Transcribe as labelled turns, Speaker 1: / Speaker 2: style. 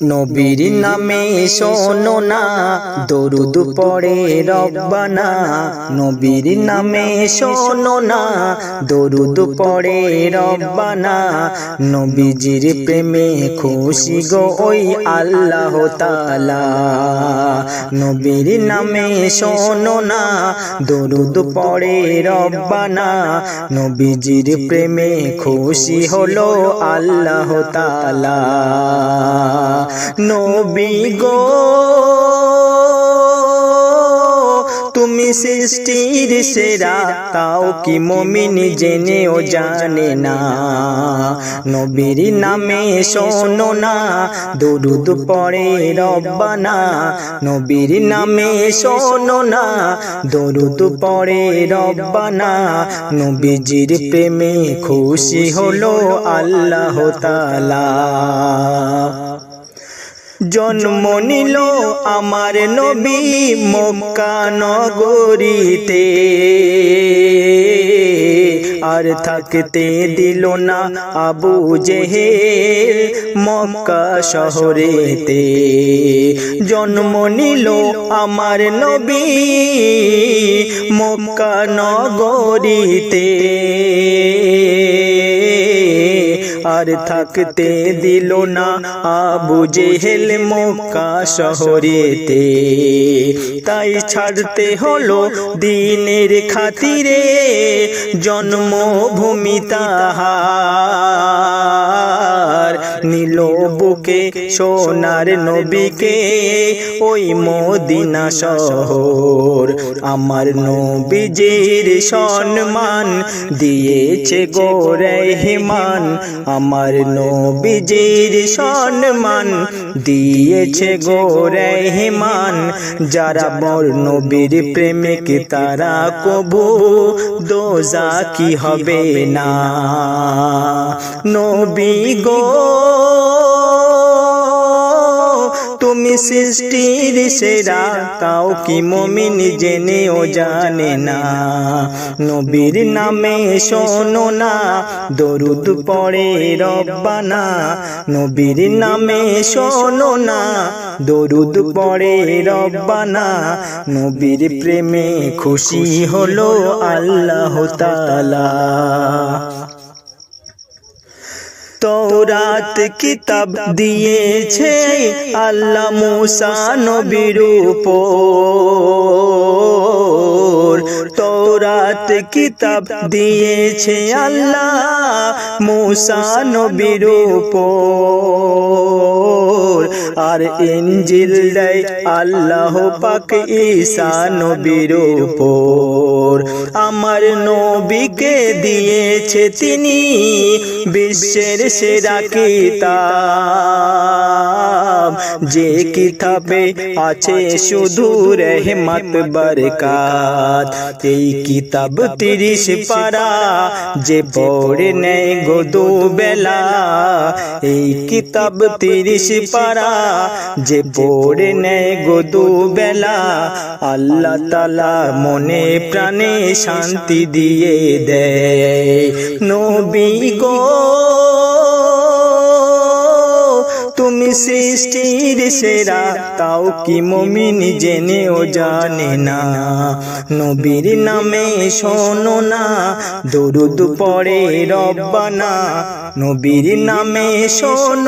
Speaker 1: নবীর নামে শোনো না দরুদ পড়ে রব্বানা। নবীর নামে শোনো না দরুদ পড়ে রব্বানা। নবীজির প্রেমে খুশি গো ওই আল্লাহ তাআলা। নবীর নামে শোনো না দরুদ পড়ে রব্বানা। নবীজির প্রেমে খুশি হলো আল্লাহ তাআলা। নবী গো তুমি সৃষ্টির সেরা, তাও কি মুমিন জেনেও জানে না। নবীর নামে শোনো না দরুদ পড়ে রব্বানা। নবীর নামে শোনো না দরুদ পড়ে রব্বানা। নবীজির প্রেমে খুশি হলো আল্লাহ তাআলা। জন্ম নিল আমার নবী মক্কা নগরীতে, আর থাকতে দিল না আবু জেহেল মক্কা শহরেতে। জন্ম নিল আমার নবী মক্কা নগরীতে, আর থাকতে দিল না আবু জেহেল মক্কা শহরেতে। তাই ছাড়তে হলো দ্বীনের খাতিরে জন্মভূমি তাহার। নিল বুকে সোনার নবীকে ওই মদিনা শহর। আমার নবীজির সম্মান দিয়েছে গো রহমান। আমার নবীজির সম্মান দিয়েছে গো রহমান। যারা মোর নবীর প্রেমিক তারা কবু দোজাখী হবে না। নবী গো তুমি সৃষ্টির সেরা, তাও কি মুমিন জেনেও জানে না। নবীর নামে শোনো না দরুদ পড়ে রব্বানা। নবীর নামে শোনো না দরুদ পড়ে রব্বানা। নবীর প্রেমে খুশি হলো আল্লাহ তাআলা। তওরাত কিতাব দিয়েছে আল্লাহ মুসা নবীর উপর। তওরাত কিতাব দিয়েছে আল্লাহ মুসা নবীর উপর। আর ইনজিল দেয় আল্লাহ পাক ঈসা নবীর উপর। আমার নবীকে দিয়েছে তিনি বিশ্বের সেরা কিতাব। যে কিতাবে আছে শুধু রহমত বরকত। এই কিতাব 30 পারা যে পড়ে নেয় গো দুবেলা। এই কিতাব 30 পারা যে পড়ে নেয় গো দুবেলা। আল্লাহ তাআলা মনে প্রাণে শান্তি দিয়ে দেয়। নবী গো তুমি সৃষ্টির সেরা, তাও কি মুমিন জেনেও জানে না। নবীর নামে শোনো না দরুদ পড়ে রব্বানা। নবীর নামে শোনো